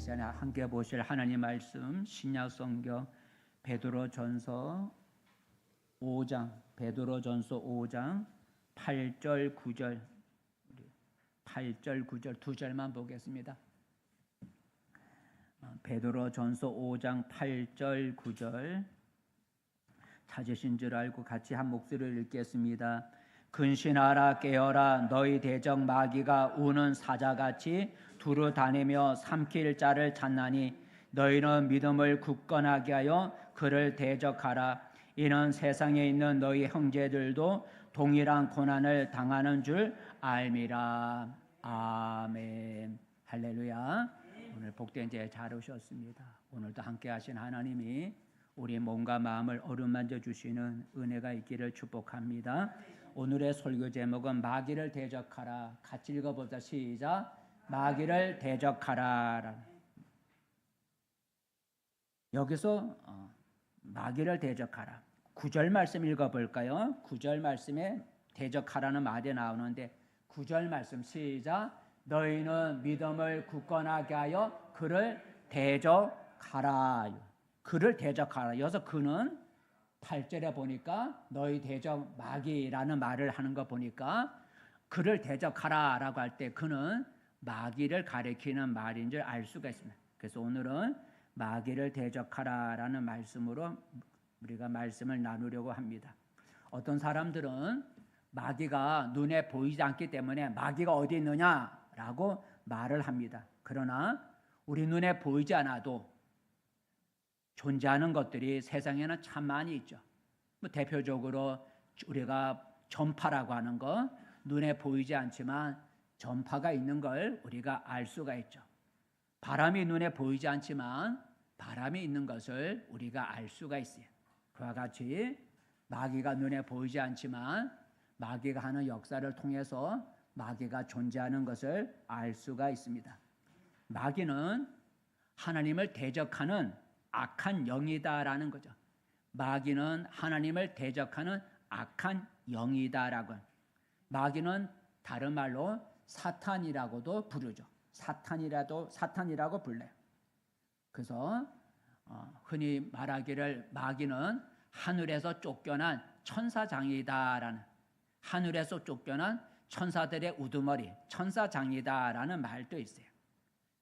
시간에 함께 보실 하나님 말씀 신약성경 베드로전서 5장 8절 9절 두 절만 보겠습니다. 베드로전서 5장 8절 9절 찾으신 줄 알고 같이 한 목소리를 읽겠습니다. 근신하라 깨어라 너희 대적 마귀가 우는 사자같이 두루 다니며 삼킬 자를 찾나니 너희는 믿음을 굳건하게 하여 그를 대적하라. 이는 세상에 있는 너희 형제들도 동일한 고난을 당하는 줄 알미라. 아멘. 할렐루야. 오늘 복된 제 잘 오셨습니다. 오늘도 함께 하신 하나님이 우리 몸과 마음을 어루만져 주시는 은혜가 있기를 축복합니다. 오늘의 설교 제목은 마귀를 대적하라. 같이 읽어보자. 시작. 마귀를 대적하라. 여기서 마귀를 대적하라. 9절 말씀 읽어볼까요? 9절 말씀에 대적하라는 말이 나오는데 9절 말씀 시작. 너희는 믿음을 굳건하게 하여 그를 대적하라. 그를 대적하라. 여기서 그는 8절에 보니까 너희 대적 마귀라는 말을 하는 거 보니까 그를 대적하라 라고 할 때 그는 마귀를 가리키는 말인 줄 알 수가 있습니다. 그래서 오늘은 마귀를 대적하라 라는 말씀으로 우리가 말씀을 나누려고 합니다. 어떤 사람들은 마귀가 눈에 보이지 않기 때문에 마귀가 어디 있느냐라고 말을 합니다. 그러나 우리 눈에 보이지 않아도 존재하는 것들이 세상에는 참 많이 있죠. 대표적으로 우리가 전파라고 하는 거, 눈에 보이지 않지만 전파가 있는 걸 우리가 알 수가 있죠. 바람이 눈에 보이지 않지만 바람이 있는 것을 우리가 알 수가 있어요. 그와 같이 마귀가 눈에 보이지 않지만 마귀가 하는 역사를 통해서 마귀가 존재하는 것을 알 수가 있습니다. 마귀는 하나님을 대적하는 악한 영이다라는 거죠. 마귀는 하나님을 대적하는 악한 영이다라고. 마귀는 다른 말로 사탄이라고도 부르죠. 사탄이라고 불러요. 그래서 흔히 말하기를 마귀는 하늘에서 쫓겨난 천사장이다라는, 하늘에서 쫓겨난 천사들의 우두머리, 천사장이다라는 말도 있어요.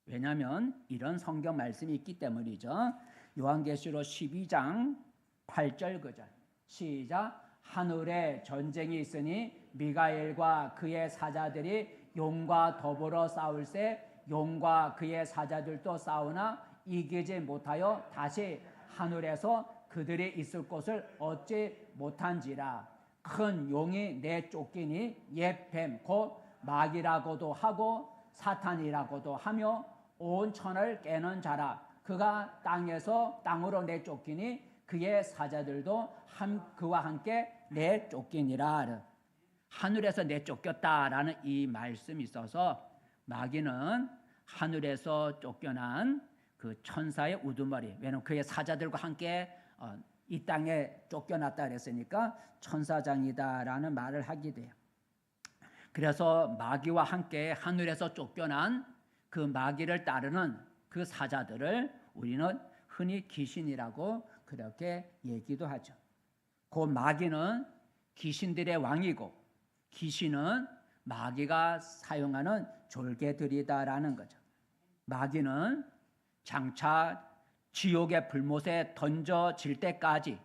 왜냐하면 이런 성경 말씀이 있기 때문이죠. 요한계시록 12장 8절 9절 시작. 하늘에 전쟁이 있으니 미가엘과 그의 사자들이 용과 더불어 싸울세 용과 그의 사자들도 싸우나 이기지 못하여 다시 하늘에서 그들이 있을 곳을 얻지 못한지라. 큰 용이 내쫓기니 옛 뱀 곧 마귀라고도 하고 사탄이라고도 하며 온 천을 깨는 자라. 그가 땅으로 내쫓기니 그의 사자들도 그와 함께 내쫓기니라. 하늘에서 내쫓겼다라는 이 말씀이 있어서 마귀는 하늘에서 쫓겨난 그 천사의 우두머리, 왜냐하면 그의 사자들과 함께 이 땅에 쫓겨났다 그랬으니까 천사장이다라는 말을 하게 돼요. 그래서 마귀와 함께 하늘에서 쫓겨난 그 마귀를 따르는 그 사자들을 우리는 흔히 귀신이라고 그렇게 얘기도 하죠. 그 마귀는 귀신들의 왕이고 귀신은 마귀가 사용하는 졸개들이다라는 거죠. 마귀는 장차 지옥의 불못에 던져질 때까지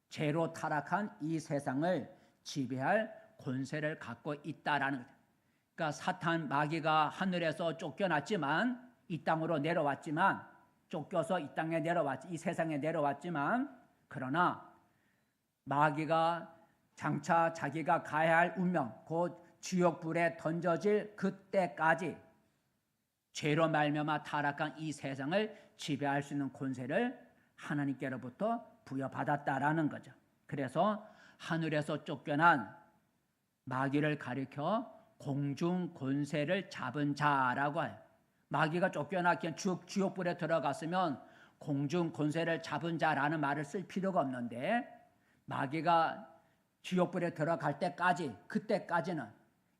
죄로 타락한 이 세상을 지배할 권세를 갖고 있다라는 거죠. 그러니까 사탄 마귀가 하늘에서 쫓겨났지만 이 땅으로 내려왔지만 쫓겨서 이 땅에 이 세상에 내려왔지만 그러나 마귀가 장차 자기가 가야 할 운명 곧 지옥불에 던져질 그때까지 죄로 말미암아 타락한 이 세상을 지배할 수 있는 권세를 하나님께로부터 부여받았다라는 거죠. 그래서 하늘에서 쫓겨난 마귀를 가리켜 공중 권세를 잡은 자라고 해요. 마귀가 쫓겨나 그냥 지옥불에 들어갔으면 공중 권세를 잡은 자라는 말을 쓸 필요가 없는데 마귀가 지옥불에 들어갈 때까지 그때까지는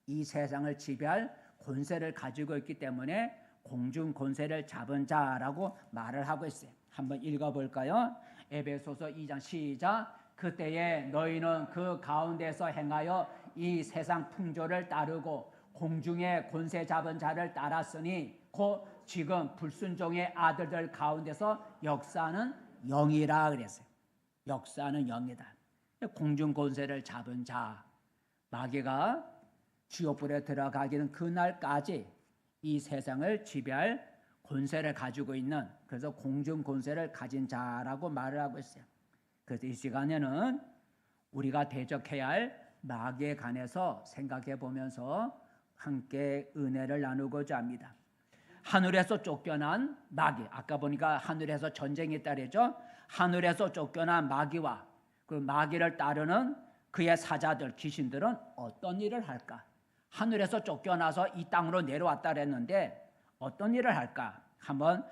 이 세상을 지배할 권세를 가지고 있기 때문에 공중 권세를 잡은 자라고 말을 하고 있어요. 한번 읽어볼까요? 에베소서 2장 시작. 그때에 너희는 그 가운데서 행하여 이 세상 풍조를 따르고 공중의 권세 잡은 자를 따랐으니 곧 지금 불순종의 아들들 가운데서 역사하는 영이라 그랬어요. 역사하는 영이다. 공중 권세를 잡은 자, 마귀가 지옥불에 들어가기는 그날까지 이 세상을 지배할 권세를 가지고 있는, 그래서 공중 권세를 가진 자라고 말을 하고 있어요. 그래서 이 시간에는 우리가 대적해야 할 마귀에 관해서 생각해 보면서 함께 은혜를 나누고자 합니다. 하늘에서 쫓겨난 마귀, 아까 보니까 하늘에서 전쟁이 있다 그랬죠. 하늘에서 쫓겨난 마귀와 그 마귀를 따르는 그의 사자들, 귀신들은 어떤 일을 할까? 하늘에서 쫓겨나서 이 땅으로 내려왔다 그랬는데 어떤 일을 할까? 한번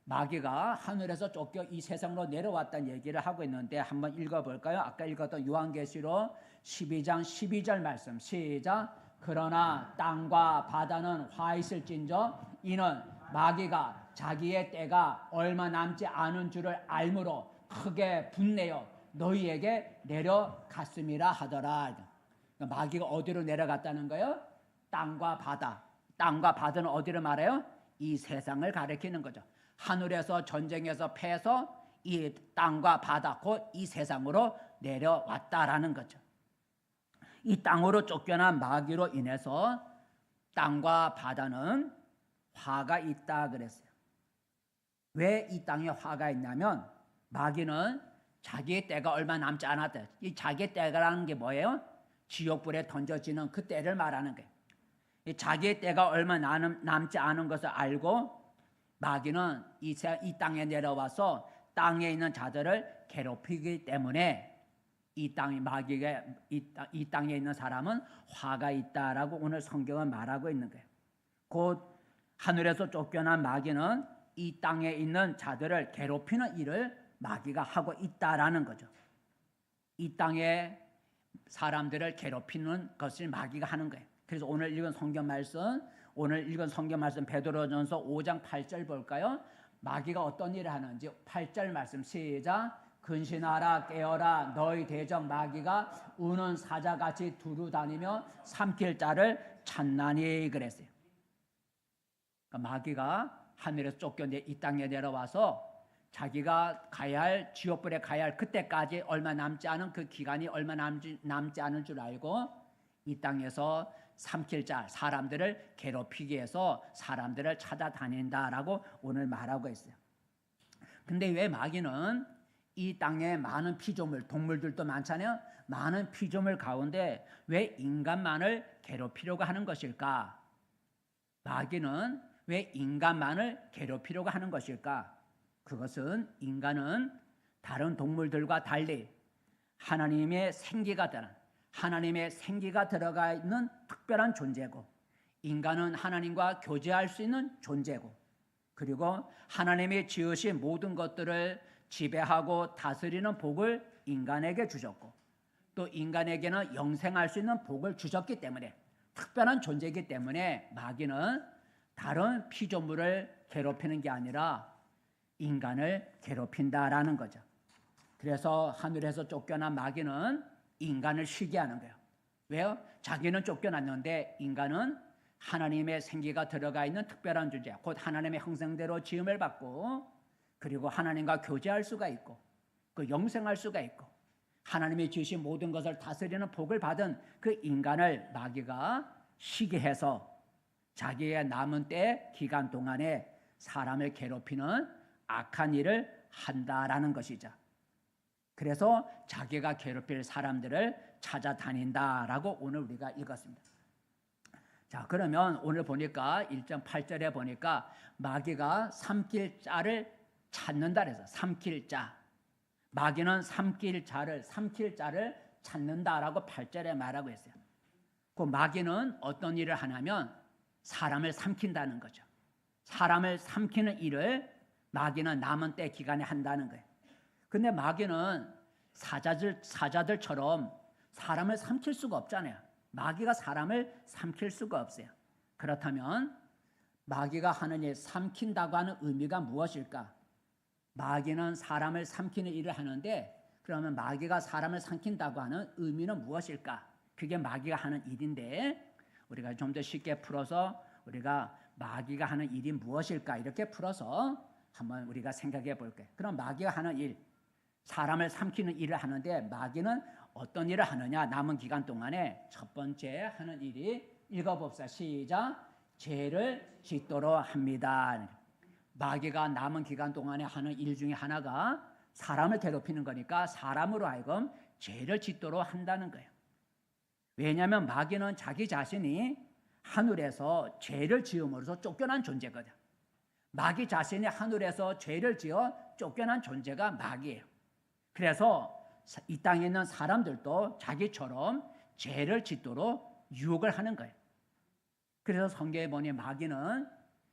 마귀가 하늘에서 쫓겨 이 세상으로 내려왔다는 얘기를 하고 있는데 한번 읽어볼까요? 아까 읽었던 요한계시록 12장 12절 말씀 시작. 그러나 땅과 바다는 화 있을진저 이는 마귀가 자기의 때가 얼마 남지 않은 줄을 알므로 크게 분내어 너희에게 내려갔음이라 하더라. 마귀가 어디로 내려갔다는 거예요? 땅과 바다. 땅과 바다는 어디를 말해요? 이 세상을 가리키는 거죠. 하늘에서 전쟁에서 패서 이 땅과 바다, 곧 이 세상으로 내려왔다라는 거죠. 이 땅으로 쫓겨난 마귀로 인해서 땅과 바다는 화가 있다 그랬어요. 왜 이 땅에 화가 있냐면 마귀는 자기의 때가 얼마 남지 않았다. 이 자기의 때라는 게 뭐예요? 지옥불에 던져지는 그 때를 말하는 거예요. 이 자기의 때가 얼마 남지 않은 것을 알고 마귀는 이 땅에 내려와서 땅에 있는 자들을 괴롭히기 때문에 이 땅에 있는 사람은 화가 있다라고 오늘 성경은 말하고 있는 거예요. 곧 하늘에서 쫓겨난 마귀는 이 땅에 있는 자들을 괴롭히는 일을 마귀가 하고 있다라는 거죠. 이 땅에 사람들을 괴롭히는 것을 마귀가 하는 거예요. 그래서 오늘 읽은 성경 말씀 베드로전서 5장 8절 볼까요? 마귀가 어떤 일을 하는지 8절 말씀 시작. 근신하라 깨어라 너희 대적 마귀가 우는 사자같이 두루 다니며 삼킬 자를 찾나니 그랬어요. 그러니까 마귀가 하늘에서 쫓겨내 이 땅에 내려와서 자기가 가야 할 지옥불에 가야 할 그때까지 얼마 남지 않은 그 기간이 얼마 남지 않은 줄 알고 이 땅에서 삼킬 자 사람들을 괴롭히기 위해서 사람들을 찾아다닌다라고 오늘 말하고 있어요. 근데 왜 마귀는 이 땅에 많은 피조물, 동물들도 많잖아요. 많은 피조물 가운데 왜 인간만을 괴롭히려고 하는 것일까? 마귀는 왜 인간만을 괴롭히려고 하는 것일까? 그것은 인간은 다른 동물들과 달리 하나님의 생기가 들어가 있는 특별한 존재고, 인간은 하나님과 교제할 수 있는 존재고, 그리고 하나님이 지으신 모든 것들을 지배하고 다스리는 복을 인간에게 주셨고, 또 인간에게는 영생할 수 있는 복을 주셨기 때문에 특별한 존재이기 때문에 마귀는 다른 피조물을 괴롭히는 게 아니라 인간을 괴롭힌다라는 거죠. 그래서 하늘에서 쫓겨난 마귀는 인간을 시기하는 거예요. 왜요? 자기는 쫓겨났는데 인간은 하나님의 생기가 들어가 있는 특별한 존재, 곧 하나님의 형상대로 지음을 받고, 그리고 하나님과 교제할 수가 있고, 그 영생할 수가 있고, 하나님이 주신 모든 것을 다스리는 복을 받은 그 인간을 마귀가 시기해서 자기의 남은 때 기간 동안에 사람을 괴롭히는 악한 일을 한다라는 것이죠. 그래서 자기가 괴롭힐 사람들을 찾아다닌다라고 오늘 우리가 읽었습니다. 자, 그러면 오늘 보니까 1.8절에 보니까 마귀가 삼킬 자를 찾는다 그래서 삼킬 자. 마귀는 삼킬 자를 찾는다라고 8절에 말하고 있어요. 그 마귀는 어떤 일을 하냐면 사람을 삼킨다는 거죠. 사람을 삼키는 일을 마귀는 남은 때 기간에 한다는 거예요. 근데 마귀는 사자들처럼 사람을 삼킬 수가 없잖아요. 마귀가 사람을 삼킬 수가 없어요. 그렇다면 마귀가 하는 일, 삼킨다고 하는 의미가 무엇일까? 마귀는 사람을 삼키는 일을 하는데 그러면 마귀가 사람을 삼킨다고 하는 의미는 무엇일까? 그게 마귀가 하는 일인데 우리가 좀 더 쉽게 풀어서 우리가 마귀가 하는 일이 무엇일까? 이렇게 풀어서 한번 우리가 생각해 볼게요. 그럼 마귀가 하는 일, 사람을 삼키는 일을 하는데 마귀는 어떤 일을 하느냐? 남은 기간 동안에 첫 번째 하는 일이 읽어봅시다. 시작. 죄를 짓도록 합니다. 마귀가 남은 기간 동안에 하는 일 중에 하나가 사람을 괴롭히는 거니까 사람으로 하여금 죄를 짓도록 한다는 거예요. 왜냐하면 마귀는 자기 자신이 하늘에서 죄를 지음으로써 쫓겨난 존재거든. 마귀 자신이 하늘에서 죄를 지어 쫓겨난 존재가 마귀예요. 그래서 이 땅에 있는 사람들도 자기처럼 죄를 짓도록 유혹을 하는 거예요. 그래서 성경에 보니 마귀는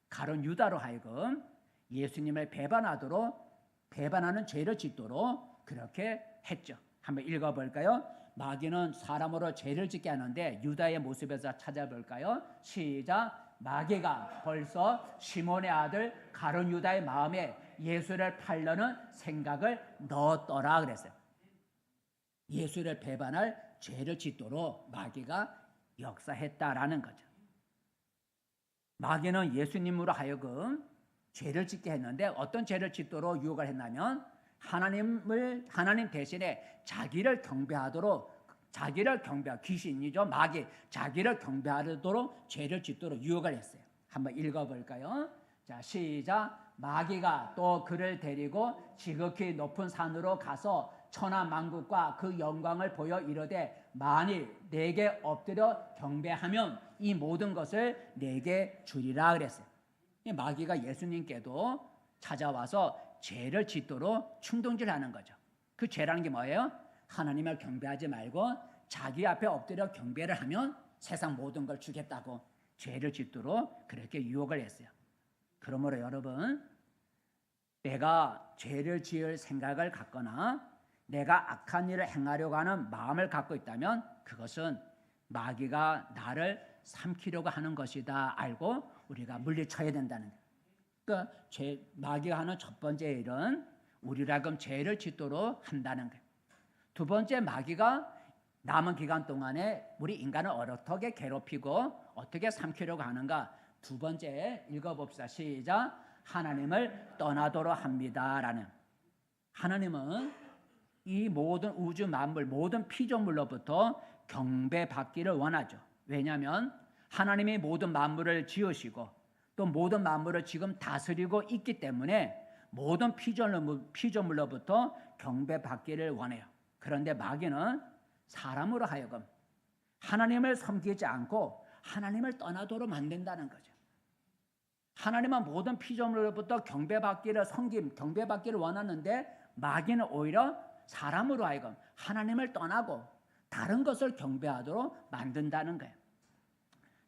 가룟 유다로 하여금 예수님을 배반하는 죄를 짓도록 그렇게 했죠. 한번 읽어볼까요? 마귀는 사람으로 죄를 짓게 하는데 유다의 모습에서 찾아볼까요? 시작. 마귀가 벌써 시몬의 아들 가룟 유다의 마음에 예수를 팔려는 생각을 넣었더라 그랬어요. 예수를 배반할 죄를 짓도록 마귀가 역사했다라는 거죠. 마귀는 예수님으로 하여금 죄를 짓게 했는데 어떤 죄를 짓도록 유혹을 했냐면 하나님 대신에 자기를 경배하도록 귀신이죠. 마귀 자기를 경배하도록 죄를 짓도록 유혹을 했어요. 한번 읽어볼까요? 자, 시작. 마귀가 또 그를 데리고 지극히 높은 산으로 가서 천하 만국과 그 영광을 보여 이르되 만일 내게 엎드려 경배하면 이 모든 것을 내게 주리라 그랬어요. 마귀가 예수님께도 찾아와서 죄를 짓도록 충동질하는 거죠. 그 죄라는 게 뭐예요? 하나님을 경배하지 말고 자기 앞에 엎드려 경배를 하면 세상 모든 걸 주겠다고 죄를 짓도록 그렇게 유혹을 했어요. 그러므로 여러분, 내가 죄를 지을 생각을 갖거나 내가 악한 일을 행하려고 하는 마음을 갖고 있다면 그것은 마귀가 나를 삼키려고 하는 것이다 알고 우리가 물리쳐야 된다는 거예요. 그러니까 마귀가 하는 첫 번째 일은 우리라금 죄를 짓도록 한다는 거예요. 두 번째, 마귀가 남은 기간 동안에 우리 인간을 어떻게 괴롭히고 어떻게 삼키려고 하는가. 두 번째 읽어봅시다. 시작. 하나님을 떠나도록 합니다라는. 하나님은 이 모든 우주 만물, 모든 피조물로부터 경배받기를 원하죠. 왜냐하면 하나님이 모든 만물을 지으시고 또 모든 만물을 지금 다스리고 있기 때문에 모든 피조물로부터 경배받기를 원해요. 그런데 마귀는 사람으로 하여금 하나님을 섬기지 않고 하나님을 떠나도록 만든다는 거죠. 하나님은 모든 피조물로부터 경배받기를 원하는데 마귀는 오히려 사람으로 하여금 하나님을 떠나고 다른 것을 경배하도록 만든다는 거예요.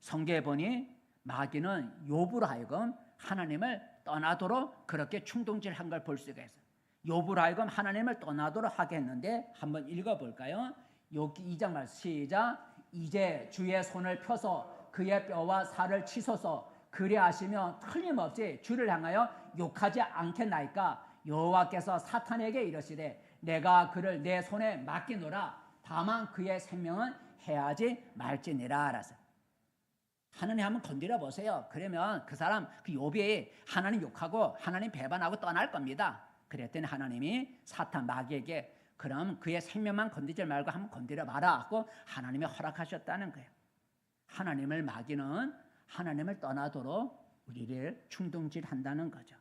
성경에 보니 마귀는 욥으로 하여금 하나님을 떠나도록 그렇게 충동질한 걸 볼 수가 있어요. 욥으로 하여금 하나님을 떠나도록 하게 했는데 한번 읽어볼까요? 욥기 2장 말씀 시작. 이제 주의 손을 펴서 그의 뼈와 살을 치소서. 그리하시면 틀림없이 주를 향하여 욕하지 않겠나이까. 여호와께서 사탄에게 이르시되 내가 그를 내 손에 맡기노라. 다만 그의 생명은 해하지 말지니라. 알았어. 하나님 한번 건드려 보세요. 그러면 그 사람 그 욥이 하나님 욕하고 하나님 배반하고 떠날 겁니다. 그랬더니 하나님이 사탄 마귀에게 그럼 그의 생명만 건드리지 말고 한번 건드려 봐라 하고 하나님이 허락하셨다는 거예요. 하나님을 마귀는 하나님을 떠나도록 우리를 충동질한다는 거죠.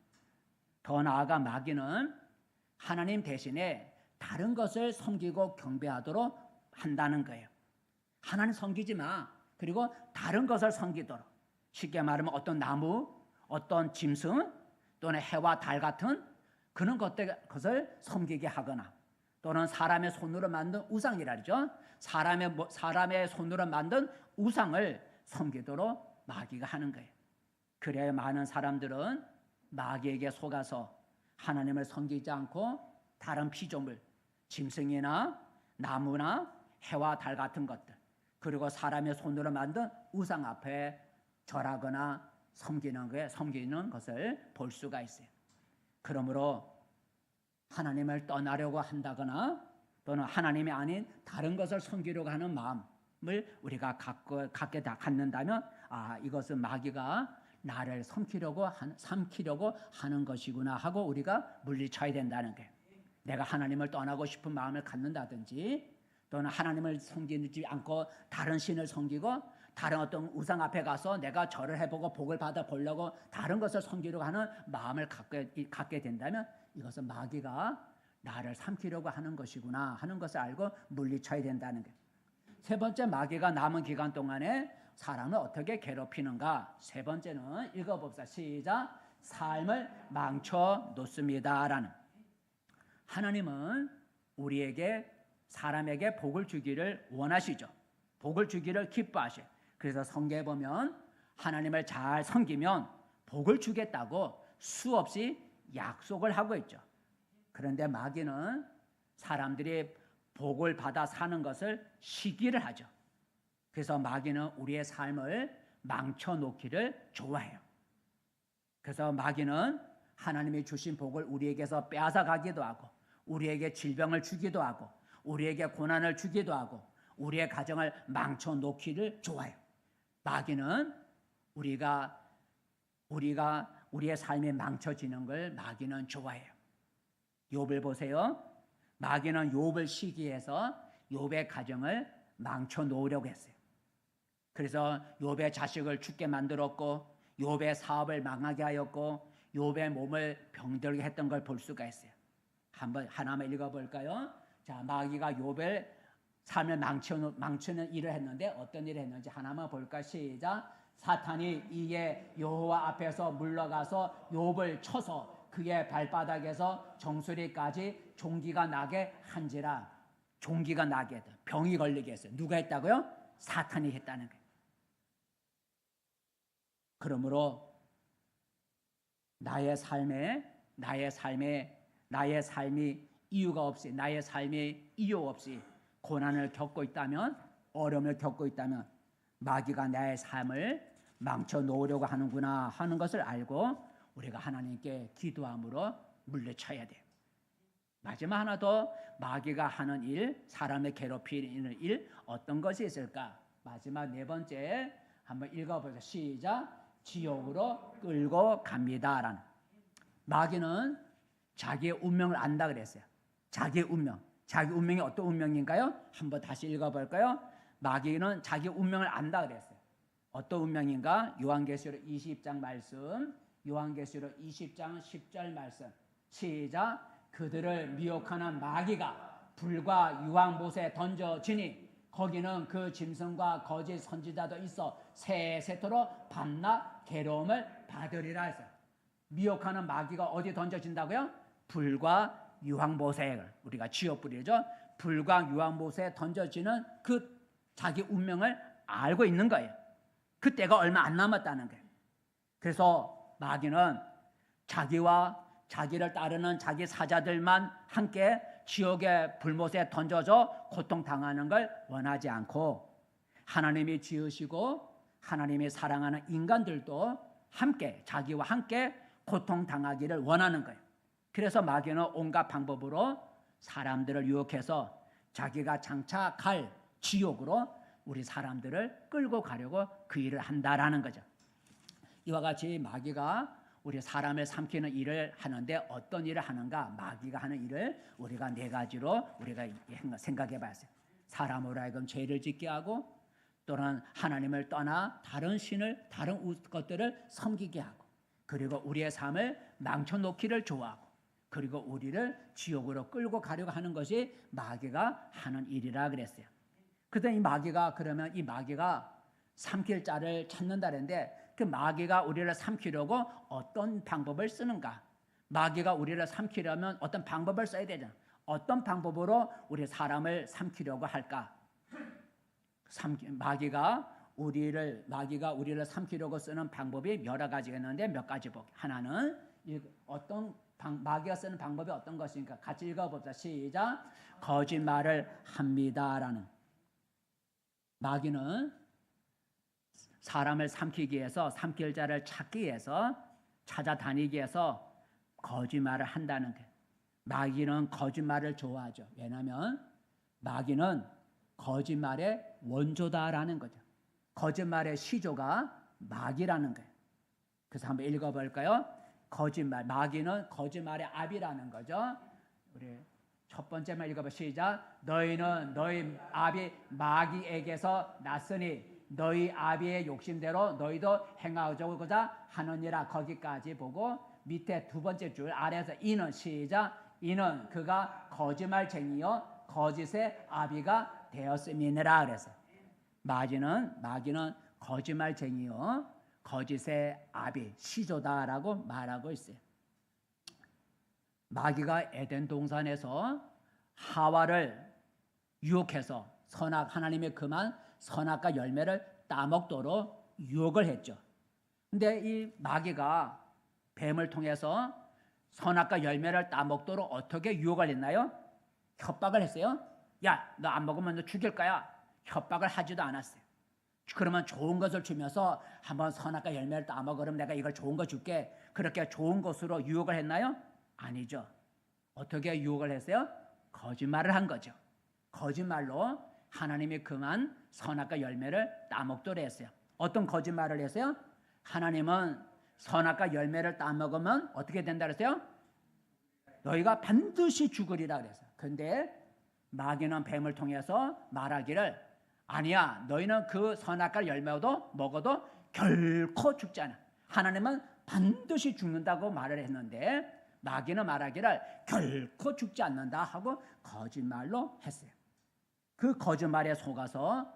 더 나아가 마귀는 하나님 대신에 다른 것을 섬기고 경배하도록 한다는 거예요. 하나님 섬기지 마. 그리고 다른 것을 섬기도록. 쉽게 말하면 어떤 나무, 어떤 짐승 또는 해와 달 같은 그런 것을 섬기게 하거나 또는 사람의 손으로 만든 우상이라 그러죠. 사람의 손으로 만든 우상을 섬기도록 마귀가 하는 거예요. 그래야 많은 사람들은 마귀에게 속아서 하나님을 섬기지 않고 다른 피조물, 짐승이나 나무나 해와 달 같은 것들 그리고 사람의 손으로 만든 우상 앞에 절하거나 섬기는 것을 볼 수가 있어요. 그러므로 하나님을 떠나려고 한다거나 또는 하나님이 아닌 다른 것을 섬기려고 하는 마음을 우리가 갖는다면 이것은 마귀가 나를 삼키려고 하는 것이구나 하고 우리가 물리쳐야 된다는 거예요. 내가 하나님을 떠나고 싶은 마음을 갖는다든지 또는 하나님을 섬기지 않고 다른 신을 섬기고 다른 어떤 우상 앞에 가서 내가 절을 해보고 복을 받아보려고 다른 것을 섬기려고 하는 마음을 갖게 된다면 이것은 마귀가 나를 삼키려고 하는 것이구나 하는 것을 알고 물리쳐야 된다는 거예요. 세 번째, 마귀가 남은 기간 동안에 사람을 어떻게 괴롭히는가. 세 번째는 읽어봅시다. 시작. 삶을 망쳐 놓습니다라는. 하나님은 우리에게 사람에게 복을 주기를 원하시죠. 복을 주기를 기뻐하셔요. 그래서 성경에 보면 하나님을 잘 섬기면 복을 주겠다고 수없이 약속을 하고 있죠. 그런데 마귀는 사람들이 복을 받아 사는 것을 시기를 하죠. 그래서 마귀는 우리의 삶을 망쳐놓기를 좋아해요. 그래서 마귀는 하나님이 주신 복을 우리에게서 빼앗아가기도 하고 우리에게 질병을 주기도 하고 우리에게 고난을 주기도 하고 우리의 가정을 망쳐놓기를 좋아해요. 마귀는 우리의 삶이 망쳐지는 걸 마귀는 좋아해요. 욥을 보세요. 마귀는 욥을 시기해서 욥의 가정을 망쳐놓으려고 했어요. 그래서 욥의 자식을 죽게 만들었고 욥의 사업을 망하게 하였고 욥의 몸을 병들게 했던 걸 볼 수가 있어요. 한번 하나만 읽어볼까요? 자, 마귀가 욥의 삶을 망치는 일을 했는데 어떤 일을 했는지 하나만 볼까? 시작. 사탄이 이에 여호와 앞에서 물러가서 욥을 쳐서 그의 발바닥에서 정수리까지 종기가 나게 한지라. 종기가 나게 했다. 병이 걸리게 했어요. 누가 했다고요? 사탄이 했다는 거예요. 그러므로 나의 삶이 이유가 없이 나의 삶이 이유 없이 고난을 겪고 있다면 어려움을 겪고 있다면 마귀가 나의 삶을 망쳐 놓으려고 하는구나 하는 것을 알고 우리가 하나님께 기도함으로 물리쳐야 돼요. 마지막 하나 더 마귀가 하는 일, 사람을 괴롭히는 일 어떤 것이 있을까? 마지막 네 번째 한번 읽어보세요. 시작. 지옥으로 끌고 갑니다라는. 마귀는 자기의 운명을 안다 그랬어요. 자기의 운명. 자기 운명이 어떤 운명인가요? 한번 다시 읽어볼까요? 마귀는 자기 운명을 안다 그랬어요. 어떤 운명인가? 요한계시록 20장 말씀. 요한계시록 20장 10절 말씀. 시작. 그들을 미혹하는 마귀가 불과 유황못에 던져지니 거기는 그 짐승과 거짓 선지자도 있어 세세토록 밤낮 괴로움을 받으리라 했어요. 미혹하는 마귀가 어디 던져진다고요? 불과 유황못에, 우리가 지옥불이죠. 불과 유황못에 던져지는 그 자기 운명을 알고 있는 거예요. 그때가 얼마 안 남았다는 거예요. 그래서 마귀는 자기와 자기를 따르는 자기 사자들만 함께 지옥의 불못에 던져져 고통당하는 걸 원하지 않고 하나님이 지으시고 하나님이 사랑하는 인간들도 함께 자기와 함께 고통당하기를 원하는 거예요. 그래서 마귀는 온갖 방법으로 사람들을 유혹해서 자기가 장차 갈 지옥으로 우리 사람들을 끌고 가려고 그 일을 한다라는 거죠. 이와 같이 마귀가 우리 사람을 삼키는 일을 하는데 어떤 일을 하는가? 마귀가 하는 일을 우리가 네 가지로 우리가 생각해 봤어요. 사람으로 하여금 죄를 짓게 하고 또는 하나님을 떠나 다른 신을 다른 것들을 섬기게 하고 그리고 우리의 삶을 망쳐놓기를 좋아하고 그리고 우리를 지옥으로 끌고 가려고 하는 것이 마귀가 하는 일이라 그랬어요. 그랬더니 이 마귀가 삼킬 자를 찾는다는데 그 마귀가 우리를 삼키려고 어떤 방법을 쓰는가? 마귀가 우리를 삼키려면 어떤 방법을 써야 되잖아. 어떤 방법으로 우리 사람을 삼키려고 할까? 마귀가 우리를 삼키려고 쓰는 방법이 여러 가지가 있는데 몇 가지 볼게요. 하나는 마귀가 쓰는 방법이 어떤 것인가? 같이 읽어봅시다. 시작. 거짓말을 합니다라는. 마귀는 사람을 삼키기 위해서 삼킬 자를 찾기 위해서 찾아다니기 위해서 거짓말을 한다는 게 마귀는 거짓말을 좋아하죠. 왜냐하면 마귀는 거짓말의 원조다라는 거죠. 거짓말의 시조가 마귀라는 거예요. 그래서 한번 읽어볼까요? 거짓말, 마귀는 거짓말의 아비라는 거죠. 우리 첫 번째만 읽어봐. 시작. 너희는 너희 아비 마귀에게서 났으니 너희 아비의 욕심대로 너희도 행하고자 하느니라. 거기까지 보고 밑에 두 번째 줄 아래에서 이는 시작. 이는 그가 거짓말쟁이요 거짓의 아비가 되었음이니라. 그래서 마귀는 거짓말쟁이요 거짓의 아비 시조다라고 말하고 있어요. 마귀가 에덴 동산에서 하와를 유혹해서 하나님의 그만 선악과 열매를 따먹도록 유혹을 했죠. 근데 이 마귀가 뱀을 통해서 선악과 열매를 따먹도록 어떻게 유혹을 했나요? 협박을 했어요. 야, 너 안 먹으면 너 죽일 거야. 협박을 하지도 않았어요. 그러면 좋은 것을 주면서 한번 선악과 열매를 따먹어. 그럼 내가 이걸 좋은 거 줄게. 그렇게 좋은 것으로 유혹을 했나요? 아니죠. 어떻게 유혹을 했어요? 거짓말을 한 거죠. 거짓말로 하나님이 그만 선악과 열매를 따먹도록 했어요. 어떤 거짓말을 했어요? 하나님은 선악과 열매를 따먹으면 어떻게 된다 그랬어요? 너희가 반드시 죽으리라 그랬어요. 근데 마귀는 뱀을 통해서 말하기를 아니야, 너희는 그 선악과 열매도 먹어도 결코 죽지 않아. 하나님은 반드시 죽는다고 말을 했는데 마귀는 말하기를 결코 죽지 않는다 하고 거짓말로 했어요. 그 거짓말에 속아서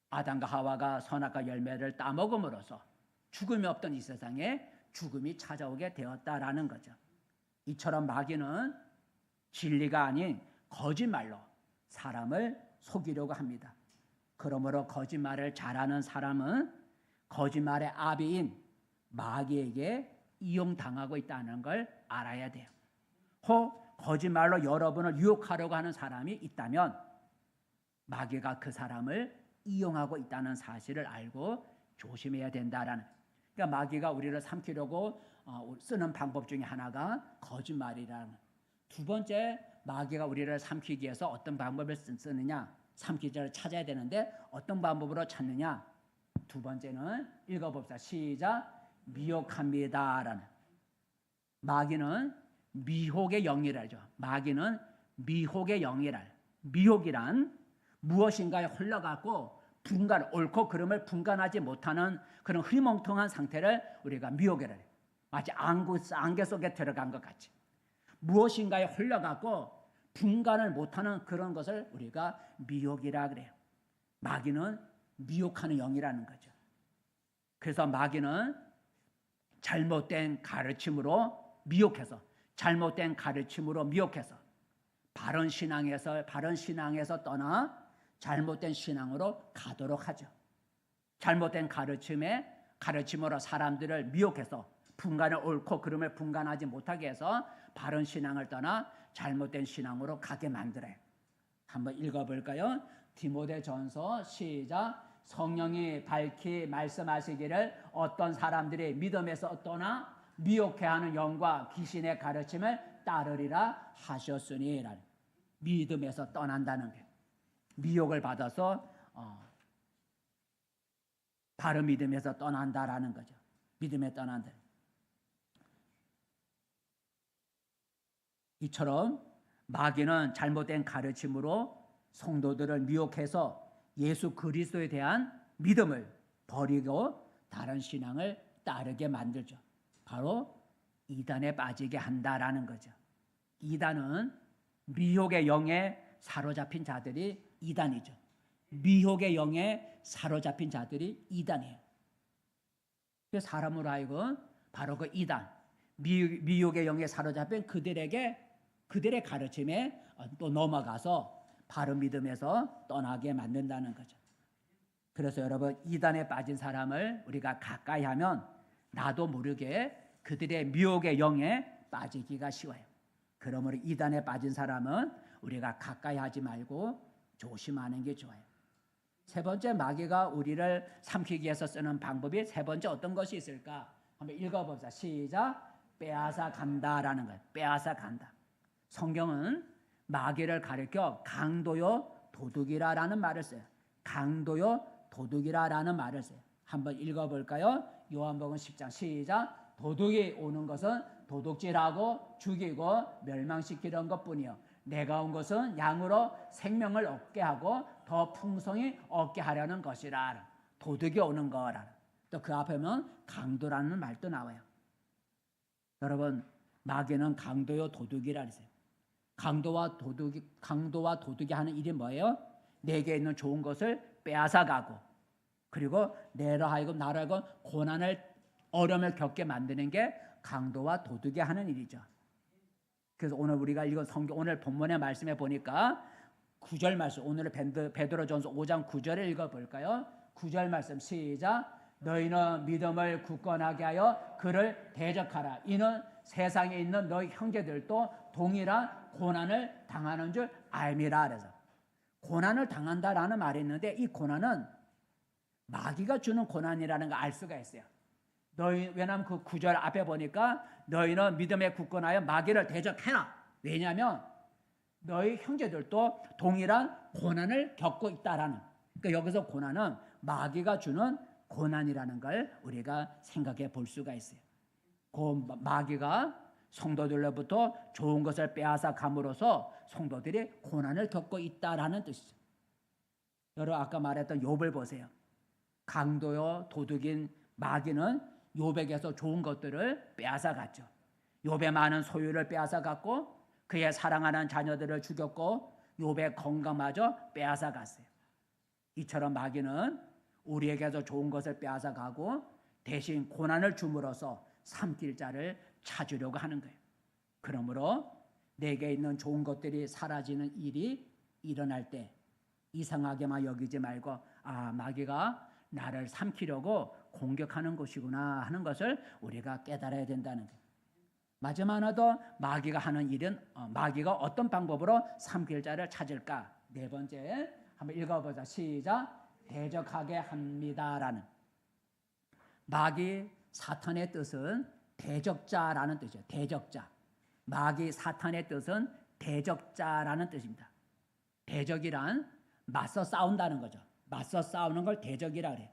아담과 하와가 선악과 열매를 따먹음으로써 죽음이 없던 이 세상에 죽음이 찾아오게 되었다라는 거죠. 이처럼 마귀는 진리가 아닌 거짓말로 사람을 속이려고 합니다. 그러므로 거짓말을 잘하는 사람은 거짓말의 아비인 마귀에게 이용당하고 있다는 걸 알아야 돼요. 혹 거짓말로 여러분을 유혹하려고 하는 사람이 있다면 마귀가 그 사람을 이용하고 있다는 사실을 알고 조심해야 된다라는. 그러니까 마귀가 우리를 삼키려고 쓰는 방법 중에 하나가 거짓말이라는. 두 번째, 마귀가 우리를 삼키기 위해서 어떤 방법을 쓰느냐, 삼키자를 찾아야 되는데 어떤 방법으로 찾느냐. 두 번째는 읽어봅시다. 시작. 미혹합니다라는. 마귀는 미혹의 영이라죠. 마귀는 미혹의 영이라. 미혹이란 무엇인가에 홀려갖고 옳고 그름을 분간하지 못하는 그런 흐리멍텅한 상태를 우리가 미혹이라 해요. 마치 안개 속에 들어간 것 같이. 무엇인가에 홀려갖고 분간을 못하는 그런 것을 우리가 미혹이라 그래요. 마귀는 미혹하는 영이라는 거죠. 그래서 마귀는 잘못된 가르침으로 미혹해서 바른 신앙에서 떠나 잘못된 신앙으로 가도록 하죠. 잘못된 가르침으로 사람들을 미혹해서 옳고 그름을 분간하지 못하게 해서 바른 신앙을 떠나 잘못된 신앙으로 가게 만들어요. 한번 읽어볼까요? 디모데전서 시작. 성령이 밝히 말씀하시기를 어떤 사람들이 믿음에서 떠나 미혹해하는 영과 귀신의 가르침을 따르리라 하셨으니. 믿음에서 떠난다는 게 미혹을 받아서 바른 믿음에서 떠난다라는 거죠. 믿음에 떠난다. 이처럼 마귀는 잘못된 가르침으로 성도들을 미혹해서 예수 그리스도에 대한 믿음을 버리고 다른 신앙을 따르게 만들죠. 바로 이단에 빠지게 한다라는 거죠. 이단은 미혹의 영에 사로잡힌 자들이 이단이죠. 미혹의 영에 사로잡힌 자들이 이단이에요. 사람으로 하여금 바로 그 이단, 미혹의 영에 사로잡힌 그들의 가르침에 또 넘어가서 바른 믿음에서 떠나게 만든다는 거죠. 그래서 여러분, 이단에 빠진 사람을 우리가 가까이 하면 나도 모르게 그들의 미혹의 영에 빠지기가 쉬워요. 그러므로 이단에 빠진 사람은 우리가 가까이 하지 말고 조심하는 게 좋아요. 세 번째 마귀가 우리를 삼키기 위해서 쓰는 방법이 세 번째 어떤 것이 있을까? 한번 읽어봅시다. 시작. 빼앗아 간다라는 거예요. 빼앗아 간다. 성경은 마귀를 가리켜 강도요 도둑이라라는 말을 써요. 강도요 도둑이라라는 말을 써요. 한번 읽어볼까요? 요한복음 10장 시작. 도둑이 오는 것은 도둑질하고 죽이고 멸망시키는 것뿐이요 내가 온 것은 양으로 생명을 얻게 하고 더 풍성히 얻게 하려는 것이라. 도둑이 오는 거라. 또 그 앞에 보면 강도라는 말도 나와요. 여러분 마귀는 강도요 도둑이라 그랬어요. 강도와 도둑이 하는 일이 뭐예요? 내게 있는 좋은 것을 빼앗아 가고 그리고 나로 하여금 고난을 어려움을 겪게 만드는 게 강도와 도둑이 하는 일이죠. 그래서 오늘 우리가 읽은 성경 오늘 본문의 말씀에 보니까 9절 말씀 오늘 베드로전서 5장 9절을 읽어볼까요? 9절 말씀 시작. 너희는 믿음을 굳건하게 하여 그를 대적하라. 이는 세상에 있는 너희 형제들도 동일한 고난을 당하는 줄 알미라. 그래서 고난을 당한다라는 말이 있는데 이 고난은 마귀가 주는 고난이라는 걸 알 수가 있어요. 왜냐하면 그 9절 앞에 보니까 너희는 믿음에 굳건하여 마귀를 대적해라. 왜냐하면 너희 형제들도 동일한 고난을 겪고 있다라는. 그러니까 여기서 고난은 마귀가 주는 고난이라는 걸 우리가 생각해 볼 수가 있어요. 그 마귀가 성도들로부터 좋은 것을 빼앗아 감으로써 성도들이 고난을 겪고 있다라는 뜻이죠. 여러분 아까 말했던 욥을 보세요. 강도요 도둑인 마귀는 욥에게서 좋은 것들을 빼앗아 갔죠. 욥의 많은 소유를 빼앗아 갔고 그의 사랑하는 자녀들을 죽였고 욥의 건강마저 빼앗아 갔어요. 이처럼 마귀는 우리에게서 좋은 것을 빼앗아 가고 대신 고난을 줌으로써 삼킬 자를 찾으려고 하는 거예요. 그러므로 내게 있는 좋은 것들이 사라지는 일이 일어날 때 이상하게만 여기지 말고 마귀가 나를 삼키려고 공격하는 것이구나 하는 것을 우리가 깨달아야 된다는 거예요. 마지막으로 마귀가 하는 일은 마귀가 어떤 방법으로 삼킬 자를 찾을까? 네 번째 한번 읽어보자. 시작. 대적하게 합니다라는. 마귀 사탄의 뜻은 대적자라는 뜻이에요. 대적자. 마귀 사탄의 뜻은 대적자라는 뜻입니다. 대적이란 맞서 싸운다는 거죠. 맞서 싸우는 걸 대적이라 그래요.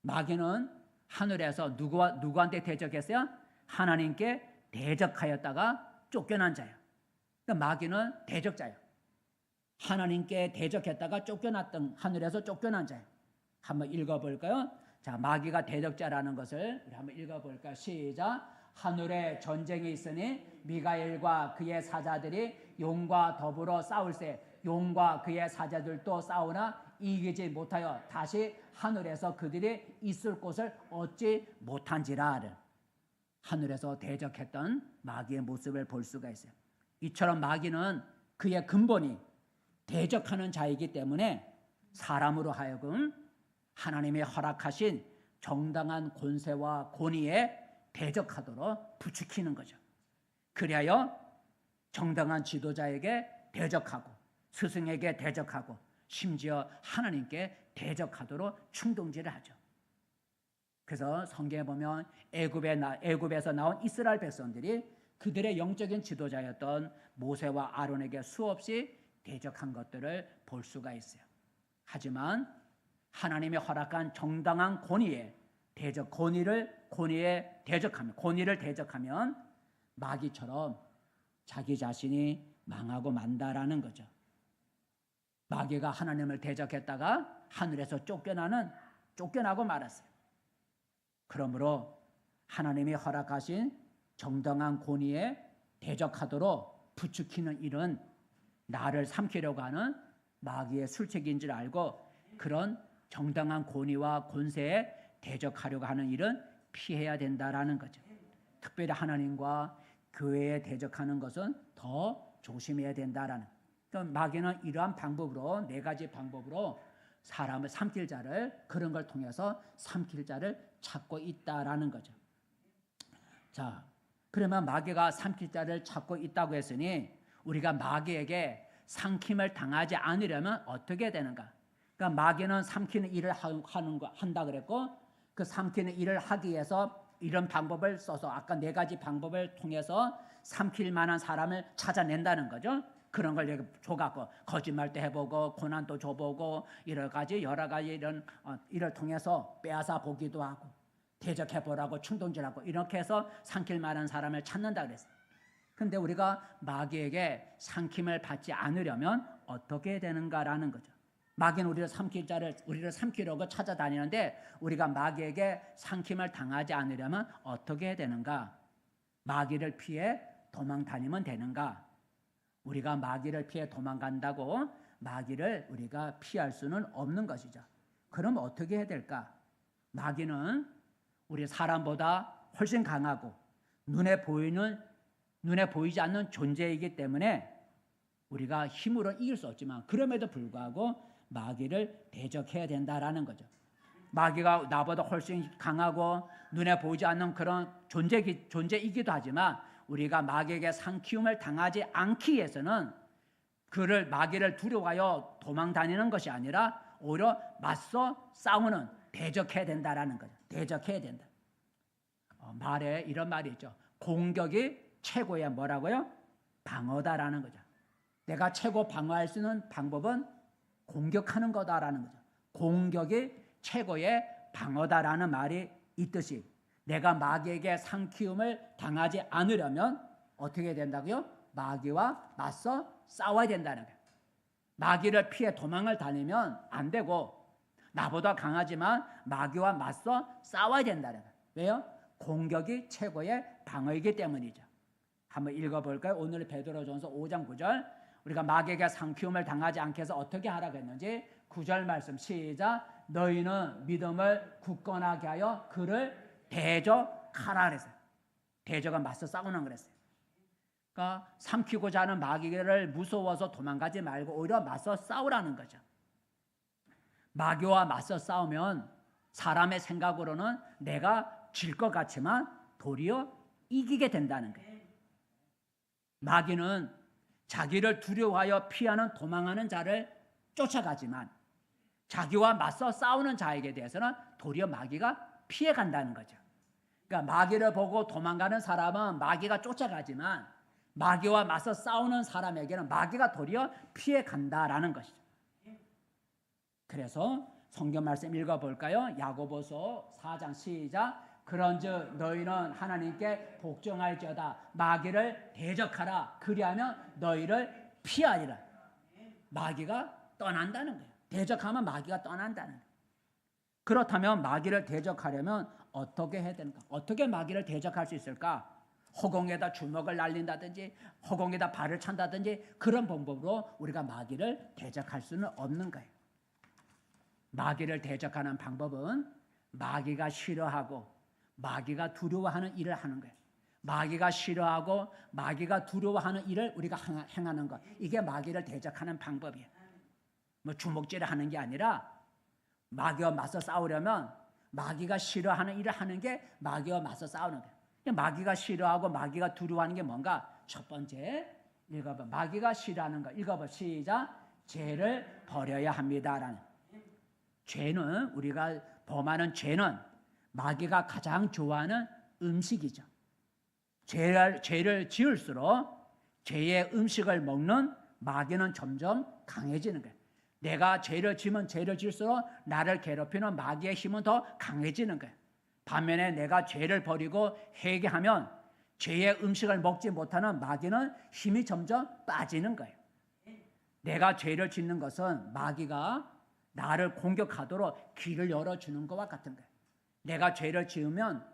마귀는 하늘에서 누구한테 대적했어요? 하나님께 대적하였다가 쫓겨난 자예요. 그러니까 마귀는 대적자예요. 하나님께 대적했다가 쫓겨났던 하늘에서 쫓겨난 자예요. 한번 읽어볼까요? 자, 마귀가 대적자라는 것을 우리 한번 읽어볼까요? 시작. 하늘에 전쟁이 있으니 미가엘과 그의 사자들이 용과 더불어 싸울세 용과 그의 사자들도 싸우나 이기지 못하여 다시 하늘에서 그들이 있을 곳을 얻지 못한지라. 하늘에서 대적했던 마귀의 모습을 볼 수가 있어요. 이처럼 마귀는 그의 근본이 대적하는 자이기 때문에 사람으로 하여금 하나님의 허락하신 정당한 권세와 권위에 대적하도록 부추기는 거죠. 그리하여 정당한 지도자에게 대적하고 스승에게 대적하고 심지어 하나님께 대적하도록 충동질을 하죠. 그래서 성경에 보면 애굽에서 나온 이스라엘 백성들이 그들의 영적인 지도자였던 모세와 아론에게 수없이 대적한 것들을 볼 수가 있어요. 하지만 하나님이 허락한 정당한 권위에 권위를 대적하면 마귀처럼 자기 자신이 망하고 만다라는 거죠. 마귀가 하나님을 대적했다가 하늘에서 쫓겨나고 말았어요. 그러므로 하나님이 허락하신 정당한 권위에 대적하도록 부추기는 일은 나를 삼키려고 하는 마귀의 술책인 줄 알고 그런 정당한 권위와 권세에 대적하려고 하는 일은 피해야 된다라는 거죠. 특별히 하나님과 교회에 대적하는 것은 더 조심해야 된다라는. 그러니까 마귀는 이러한 방법으로 4가지 방법으로 사람을 삼킬 자를 그런 걸 통해서 삼킬 자를 찾고 있다라는 거죠. 자, 그러면 마귀가 삼킬 자를 찾고 있다고 했으니 우리가 마귀에게 삼킴을 당하지 않으려면 어떻게 되는가? 그러니까 마귀는 삼키는 일을 한다 그랬고, 그 삼키는 일을 하기 위해서 이런 방법을 써서 아까 네 가지 방법을 통해서 삼킬 만한 사람을 찾아낸다는 거죠. 그런 걸 줘갖고 거짓말도 해보고 고난도 줘보고 여러 가지 이런 일을 통해서 빼앗아 보기도 하고 대적해보라고 충동질하고 이렇게 해서 삼킬 만한 사람을 찾는다 그랬어요. 근데 우리가 마귀에게 삼킴을 받지 않으려면 어떻게 되는가라는 거죠. 마귀는 우리를 삼키려고 찾아다니는데 우리가 마귀에게 삼킴을 당하지 않으려면 어떻게 해야 되는가? 마귀를 피해 도망 다니면 되는가? 우리가 마귀를 피해 도망간다고 마귀를 우리가 피할 수는 없는 것이죠. 그럼 어떻게 해야 될까? 마귀는 우리 사람보다 훨씬 강하고 눈에 보이지 않는 존재이기 때문에 우리가 힘으로 이길 수 없지만 그럼에도 불구하고 마귀를 대적해야 된다라는 거죠. 마귀가 나보다 훨씬 강하고 눈에 보이지 않는 그런 존재이기도 하지만 우리가 마귀에게 상키움을 당하지 않기 위해서는 마귀를 두려워하여 도망 다니는 것이 아니라 오히려 맞서 싸우는 대적해야 된다라는 거죠. 대적해야 된다. 말에 이런 말이 있죠. 공격이 최고의 뭐라고요? 방어다라는 거죠. 내가 최고 방어할 수 있는 방법은 공격하는 거다라는 거죠. 공격이 최고의 방어다라는 말이 있듯이 내가 마귀에게 상키움을 당하지 않으려면 어떻게 된다고요? 마귀와 맞서 싸워야 된다는 거예요. 마귀를 피해 도망을 다니면 안 되고 나보다 강하지만 마귀와 맞서 싸워야 된다는 거예요. 왜요? 공격이 최고의 방어이기 때문이죠. 한번 읽어볼까요? 오늘 베드로전서 5장 9절 우리가 마귀에게 상키움을 당하지 않게 해서 어떻게 하라고 했는지 9절 말씀 시작. 너희는 믿음을 굳건하게 하여 그를 대적하라 그랬어요. 대적은 맞서 싸우는 그랬어요. 그러니까 삼키고자 하는 마귀를 무서워서 도망가지 말고 오히려 맞서 싸우라는 거죠. 마귀와 맞서 싸우면 사람의 생각으로는 내가 질 것 같지만 도리어 이기게 된다는 거예요. 마귀는 자기를 두려워하여 피하는 도망하는 자를 쫓아가지만 자기와 맞서 싸우는 자에게 대해서는 도리어 마귀가 피해간다는 거죠. 그러니까 마귀를 보고 도망가는 사람은 마귀가 쫓아가지만 마귀와 맞서 싸우는 사람에게는 마귀가 도리어 피해간다라는 것이죠. 그래서 성경 말씀 읽어볼까요? 야고보서 4장 시작. 그런즉 너희는 하나님께 복종할지어다 마귀를 대적하라 그리하면 너희를 피하리라. 마귀가 떠난다는 거예요. 대적하면 마귀가 떠난다는 거예요. 그렇다면 마귀를 대적하려면 어떻게 해야 되는가? 어떻게 마귀를 대적할 수 있을까? 허공에다 주먹을 날린다든지 허공에다 발을 찬다든지 그런 방법으로 우리가 마귀를 대적할 수는 없는 거예요. 마귀를 대적하는 방법은 마귀가 싫어하고 마귀가 두려워하는 일을 하는 거예요. 마귀가 싫어하고 마귀가 두려워하는 일을 우리가 행하는 것. 이게 마귀를 대적하는 방법이에요. 뭐 주먹질을 하는 게 아니라 마귀와 맞서 싸우려면 마귀가 싫어하는 일을 하는 게 마귀와 맞서 싸우는 거예요. 마귀가 싫어하고 마귀가 두려워하는 게 뭔가? 첫 번째 읽어봐. 마귀가 싫어하는 거 읽어봐. 시작. 죄를 버려야 합니다라는. 죄는 우리가 범하는 죄는 마귀가 가장 좋아하는 음식이죠. 죄를 지을수록 죄의 음식을 먹는 마귀는 점점 강해지는 거예요. 내가 죄를 지으면 죄를 지을수록 나를 괴롭히는 마귀의 힘은 더 강해지는 거예요. 반면에 내가 죄를 버리고 회개하면 죄의 음식을 먹지 못하는 마귀는 힘이 점점 빠지는 거예요. 내가 죄를 짓는 것은 마귀가 나를 공격하도록 길을 열어주는 것과 같은 거예요. 내가 죄를 지으면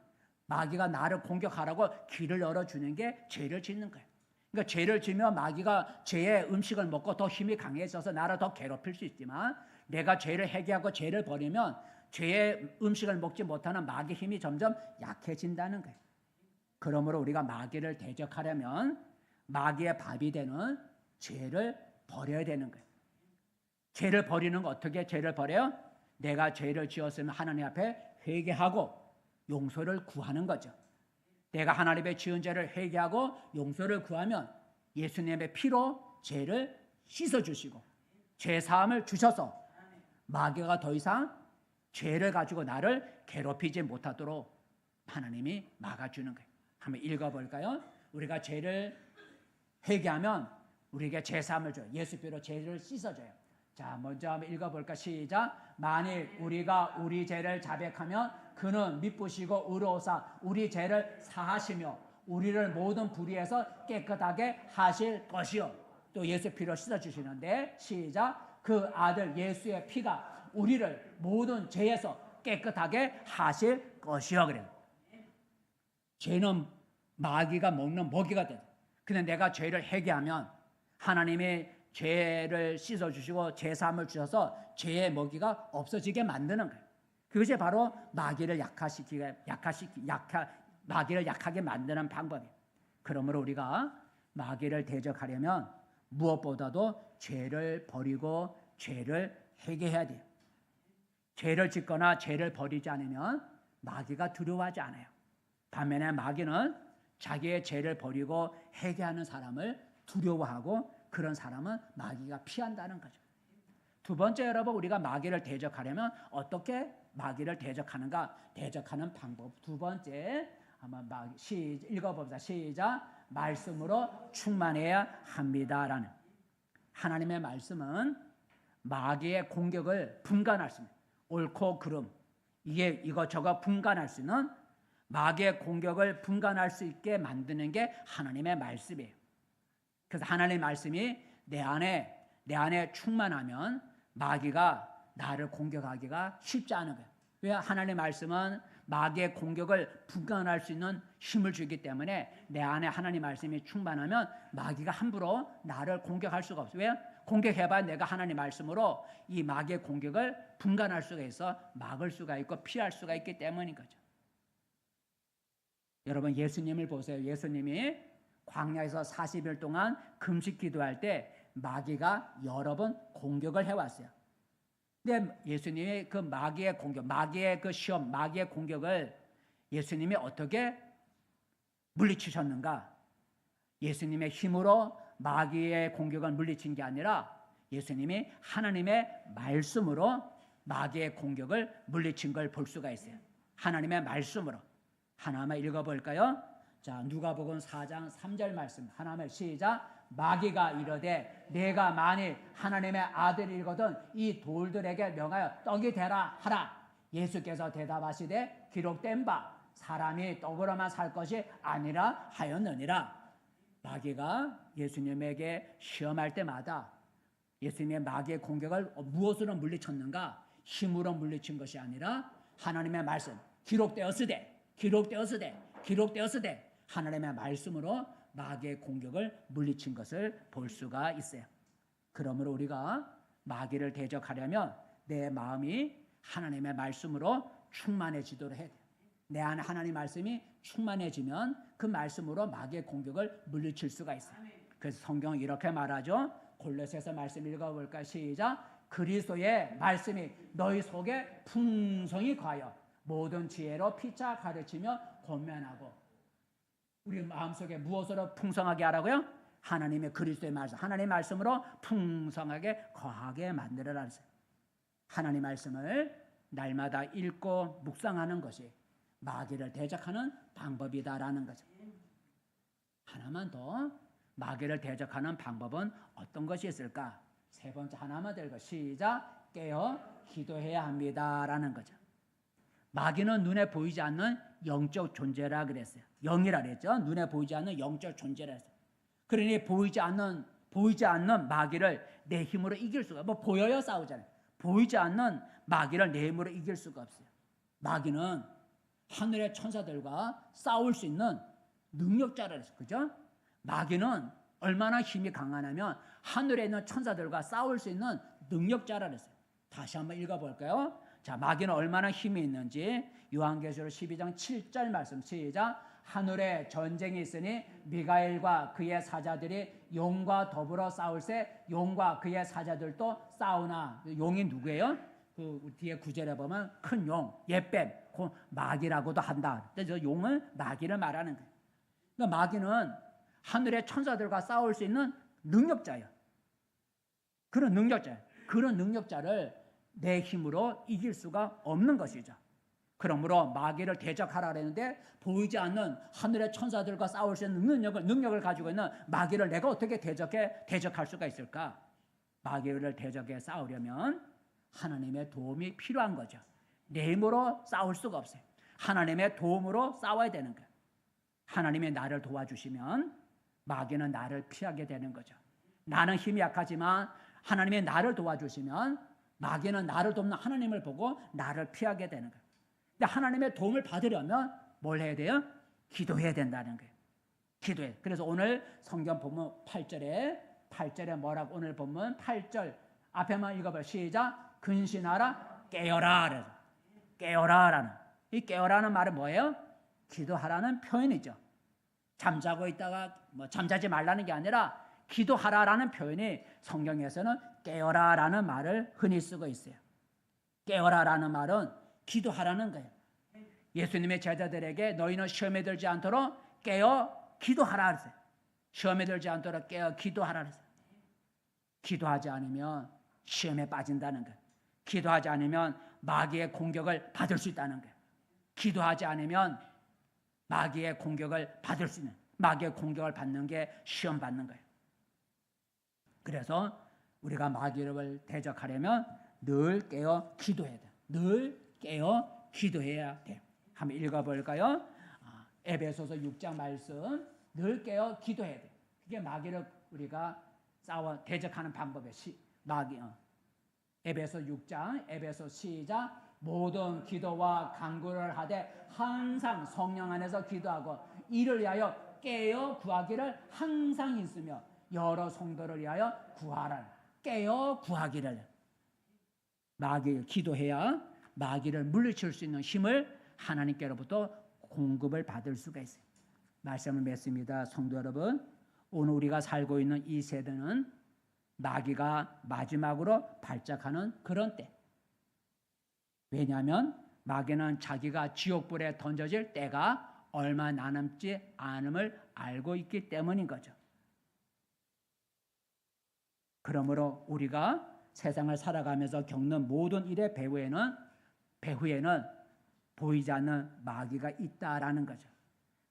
마귀가 나를 공격하라고 길을 열어주는 게 죄를 짓는 거예요. 그러니까 죄를 지으면 마귀가 죄의 음식을 먹고 더 힘이 강해져서 나를 더 괴롭힐 수 있지만 내가 죄를 회개하고 죄를 버리면 죄의 음식을 먹지 못하는 마귀의 힘이 점점 약해진다는 거예요. 그러므로 우리가 마귀를 대적하려면 마귀의 밥이 되는 죄를 버려야 되는 거예요. 죄를 버리는 거 어떻게 죄를 버려요? 내가 죄를 지었으면 하나님 앞에 회개하고 용서를 구하는 거죠. 내가 하나님 앞에 지은 죄를 회개하고 용서를 구하면 예수님의 피로 죄를 씻어주시고 죄 사함을 주셔서 마귀가 더 이상 죄를 가지고 나를 괴롭히지 못하도록 하나님이 막아주는 거예요. 한번 읽어볼까요? 우리가 죄를 회개하면 우리에게 제사함을 줘요. 예수피로 죄를 씻어줘요. 자, 먼저 한번 읽어볼까? 시작. 만일 우리가 우리 죄를 자백하면 그는 미쁘시고 의로우사 우리 죄를 사하시며 우리를 모든 불의에서 깨끗하게 하실 것이요. 또 예수 피로 씻어주시는데 시작. 그 아들 예수의 피가 우리를 모든 죄에서 깨끗하게 하실 것이요. 그래요. 죄는 마귀가 먹는 먹이가 된다. 근데 내가 죄를 회개하면 하나님이 죄를 씻어주시고 제사함을 주셔서 죄의 먹이가 없어지게 만드는 거예요. 그것이 바로 마귀를 마귀를 약하게 만드는 방법이에요. 그러므로 우리가 마귀를 대적하려면 무엇보다도 죄를 버리고 죄를 회개해야 돼요. 죄를 짓거나 죄를 버리지 않으면 마귀가 두려워하지 않아요. 반면에 마귀는 자기의 죄를 버리고 회개하는 사람을 두려워하고 그런 사람은 마귀가 피한다는 거죠. 두 번째, 여러분, 우리가 마귀를 대적하려면 어떻게 마귀를 대적하는가? 대적하는 방법. 두 번째, 한번 읽어봅시다. 시작. 말씀으로 충만해야 합니다라는. 하나님의 말씀은 마귀의 공격을 분간할 수 있는, 옳고 그름, 이것저것 분간할 수 있는, 마귀의 공격을 분간할 수 있게 만드는 게 하나님의 말씀이에요. 그래서 하나님의 말씀이 내 안에 충만하면 마귀가 나를 공격하기가 쉽지 않은 거예요. 왜? 하나님의 말씀은 마귀의 공격을 분간할 수 있는 힘을 주기 때문에 내 안에 하나님의 말씀이 충만하면 마귀가 함부로 나를 공격할 수가 없어요. 왜? 공격해봐야 내가 하나님의 말씀으로 이 마귀의 공격을 분간할 수가 있어 막을 수가 있고 피할 수가 있기 때문인 거죠. 여러분, 예수님을 보세요. 예수님이 광야에서 40일 동안 금식 기도할 때 마귀가 여러 번 공격을 해왔어요. 근데 예수님이 그 마귀의 공격, 마귀의 그 시험, 마귀의 공격을 예수님이 어떻게 물리치셨는가? 예수님의 힘으로 마귀의 공격을 물리친 게 아니라 예수님이 하나님의 말씀으로 마귀의 공격을 물리친 걸 볼 수가 있어요. 하나님의 말씀으로. 하나만 읽어볼까요? 자, 누가복음 4장 3절 말씀. 하나만 시작. 마귀가 이르되 내가 만일 하나님의 아들이거든 이 돌들에게 명하여 떡이 되라 하라. 예수께서 대답하시되 기록된 바 사람이 떡으로만 살 것이 아니라 하였느니라. 마귀가 예수님에게 시험할 때마다 예수님의 마귀의 공격을 무엇으로 물리쳤는가? 힘으로 물리친 것이 아니라 하나님의 말씀, 기록되었으되 하나님의 말씀으로 마귀의 공격을 물리친 것을 볼 수가 있어요. 그러므로 우리가 마귀를 대적하려면 내 마음이 하나님의 말씀으로 충만해지도록 해야 돼요. 내 안에 하나님의 말씀이 충만해지면 그 말씀으로 마귀의 공격을 물리칠 수가 있어요. 그래서 성경은 이렇게 말하죠. 골로새서 말씀 읽어볼까요? 시작. 그리스도의 말씀이 너희 속에 풍성히 거하여 모든 지혜로 피차 가르치며 권면하고. 우리 마음속에 무엇으로 풍성하게 하라고요? 하나님의 그리스도의 말씀, 하나님의 말씀으로 풍성하게 거하게 만들어라. 하나님의 말씀을 날마다 읽고 묵상하는 것이 마귀를 대적하는 방법이다라는 거죠. 하나만 더 마귀를 대적하는 방법은 어떤 것이 있을까? 세 번째 하나만 들고 시작. 깨어 기도해야 합니다라는 거죠. 마귀는 눈에 보이지 않는 영적 존재라 그랬어요. 영이라 그랬죠. 눈에 보이지 않는 영적 존재라 했어요. 그러니 보이지 않는 마귀를 내 힘으로 이길 수가, 보여야 싸우잖아요. 보이지 않는 마귀를 내 힘으로 이길 수가 없어요. 마귀는 하늘의 천사들과 싸울 수 있는 능력자라 했어요. 그죠? 마귀는 얼마나 힘이 강하냐면 하늘에 있는 천사들과 싸울 수 있는 능력자라 했어요. 다시 한번 읽어볼까요? 자, 마귀는 얼마나 힘이 있는지 요한계시록 12장 7절 말씀 시작. 하늘에 전쟁이 있으니 미가엘과 그의 사자들이 용과 더불어 싸울세 용과 그의 사자들도 싸우나. 용이 누구예요? 그 뒤에 구절에 보면 큰 용, 옛뱀, 마귀라고도 한다. 저 용은 마귀를 말하는 거예요. 그러니까 마귀는 하늘의 천사들과 싸울 수 있는 능력자예요. 그런 능력자를 내 힘으로 이길 수가 없는 것이죠. 그러므로 마귀를 대적하라 그랬는데 보이지 않는 하늘의 천사들과 싸울 수 있는 능력을 가지고 있는 마귀를 내가 어떻게 대적할 수가 있을까? 마귀를 대적해 싸우려면 하나님의 도움이 필요한 거죠. 내 힘으로 싸울 수가 없어요. 하나님의 도움으로 싸워야 되는 거예요. 하나님이 나를 도와주시면 마귀는 나를 피하게 되는 거죠. 나는 힘이 약하지만 하나님이 나를 도와주시면 마귀는 나를 돕는 하나님을 보고 나를 피하게 되는 거예요. 근데 하나님의 도움을 받으려면 뭘 해야 돼요? 기도해야 된다는 거예요. 기도해. 그래서 오늘 성경 본문 8절에 뭐라고 오늘 본문 8절 앞에만 읽어봐요. 시작. 근신하라 깨어라. 그래서 깨어라라는 이 깨어라는 말은 뭐예요? 기도하라는 표현이죠. 잠자고 있다가 잠자지 말라는 게 아니라 기도하라라는 표현이 성경에서는 깨어라라는 말을 흔히 쓰고 있어요. 깨어라라는 말은 기도하라는 거예요. 예수님의 제자들에게 너희는 시험에 들지 않도록 깨어 기도하라 그랬어요. 시험에 들지 않도록 깨어 기도하라 그랬어요. 기도하지 않으면 시험에 빠진다는 거예요. 기도하지 않으면 마귀의 공격을 받을 수 있다는 거예요. 기도하지 않으면 마귀의 공격을 받을 수 있는, 마귀의 공격을 받는 게 시험 받는 거예요. 그래서 우리가 마귀를 대적하려면 늘 깨어 기도해야 돼요. 늘 깨어 기도해야 돼요. 한번 읽어볼까요? 에베소서 6장 말씀, 늘 깨어 기도해야 돼요. 그게 마귀를 우리가 대적하는 방법이에요. 에베소 6장, 에베소 시작. 모든 기도와 간구를 하되 항상 성령 안에서 기도하고 이를 위하여 깨어 구하기를 항상 힘쓰며 여러 성도를 위하여 구하라. 깨어 구하기를. 기도해야 마귀를 물리칠 수 있는 힘을 하나님께로부터 공급을 받을 수가 있어요. 말씀을 맺습니다. 성도 여러분, 오늘 우리가 살고 있는 이 세대는 마귀가 마지막으로 발작하는 그런 때. 왜냐하면 마귀는 자기가 지옥불에 던져질 때가 얼마 남지 않음을 알고 있기 때문인 거죠. 그러므로 우리가 세상을 살아가면서 겪는 모든 일의 배후에는 보이지 않는 마귀가 있다라는 거죠.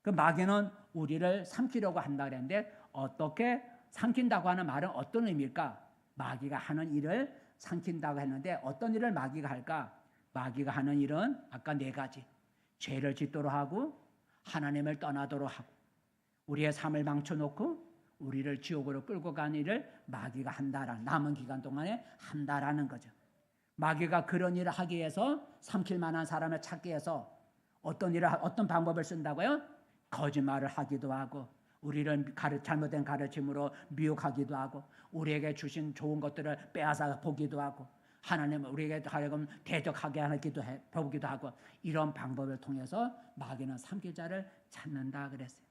그 마귀는 우리를 삼키려고 한다 그랬는데 어떻게 삼킨다고 하는 말은 어떤 의미일까? 마귀가 하는 일을 삼킨다고 했는데 어떤 일을 마귀가 할까? 마귀가 하는 일은 아까 4가지. 죄를 짓도록 하고 하나님을 떠나도록 하고 우리의 삶을 망쳐놓고 우리를 지옥으로 끌고 가는 일을 마귀가 한다라는, 남은 기간 동안에 한다라는 거죠. 마귀가 그런 일을 하기 위해서 삼킬 만한 사람을 찾기 위해서 어떤 방법을 쓴다고요? 거짓말을 하기도 하고 우리를 잘못된 가르침으로 미혹하기도 하고 우리에게 주신 좋은 것들을 빼앗아 보기도 하고 하나님 우리에게 하여금 대적하게 보기도 하고 이런 방법을 통해서 마귀는 삼킬 자를 찾는다 그랬어요.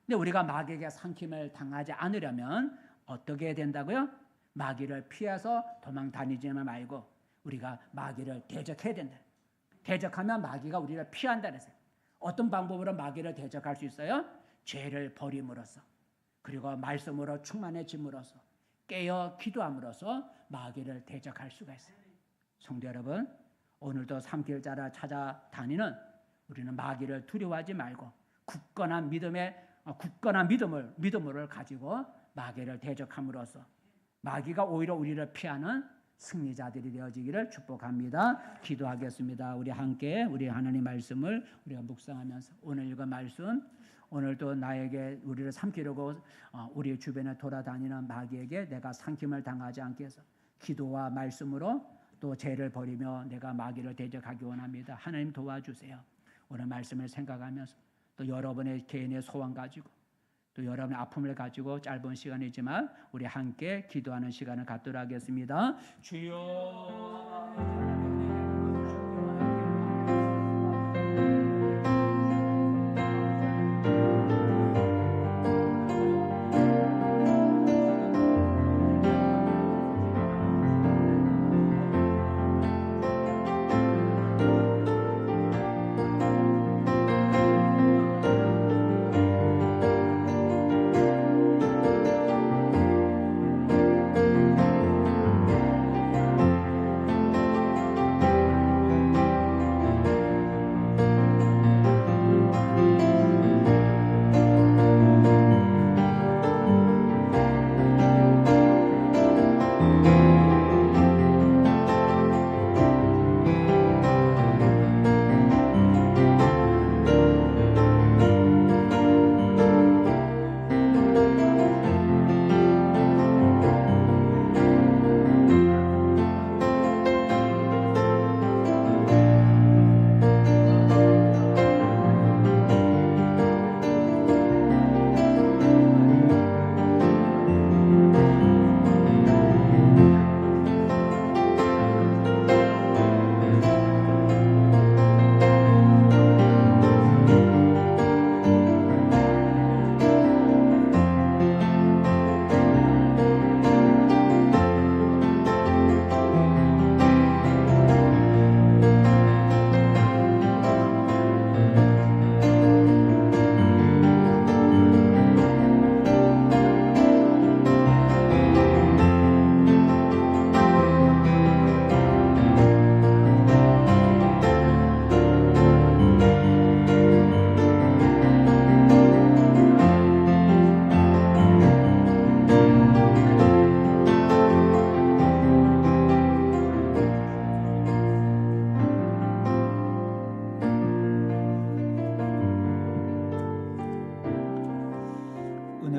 근데 우리가 마귀에게 삼킴을 당하지 않으려면 어떻게 해야 된다고요? 마귀를 피해서 도망 다니지만 말고 우리가 마귀를 대적해야 된다. 대적하면 마귀가 우리를 피한다 그랬어요. 어떤 방법으로 마귀를 대적할 수 있어요? 죄를 버림으로써 그리고 말씀으로 충만해짐으로써 깨어 기도함으로써 마귀를 대적할 수가 있어요. 성도 여러분, 오늘도 삼킬 자를 찾아다니는 우리는 마귀를 두려워하지 말고 굳건한 믿음을 가지고 마귀를 대적함으로써 마귀가 오히려 우리를 피하는 승리자들이 되어지기를 축복합니다. 기도하겠습니다. 우리 함께 우리 하나님 말씀을 우리가 묵상하면서 오늘 읽은 말씀, 오늘도 우리를 삼키려고 우리 주변에 돌아다니는 마귀에게 내가 삼킴을 당하지 않게 해서 기도와 말씀으로 또 죄를 버리며 내가 마귀를 대적하기 원합니다. 하나님 도와주세요. 오늘 말씀을 생각하면서 또 여러분의 개인의 소원 가지고 또 여러분의 아픔을 가지고 짧은 시간이지만 우리 함께 기도하는 시간을 갖도록 하겠습니다. 주여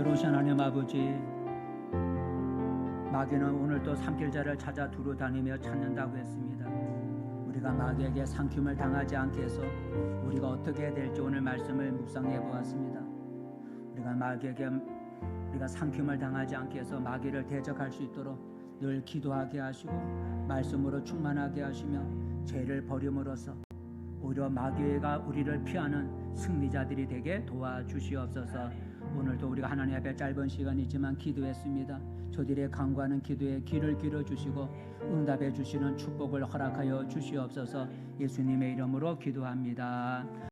자비로우신 하나님 아버지, 마귀는 오늘도 산길자를 찾아 두루 다니며 찾는다고 했습니다. 우리가 마귀에게 삼킴을 당하지 않게 해서 우리가 어떻게 해야 될지 오늘 말씀을 묵상해 보았습니다. 우리가 마귀에게 우리가 삼킴을 당하지 않게 해서 마귀를 대적할 수 있도록 늘 기도하게 하시고 말씀으로 충만하게 하시며 죄를 버림으로써 오히려 마귀가 우리를 피하는 승리자들이 되게 도와주시옵소서. 오늘도 우리가 하나님 앞에 짧은 시간이지만 기도했습니다. 저들의 간구하는 기도에 귀를 기울여주시고 응답해 주시는 축복을 허락하여 주시옵소서. 예수님의 이름으로 기도합니다.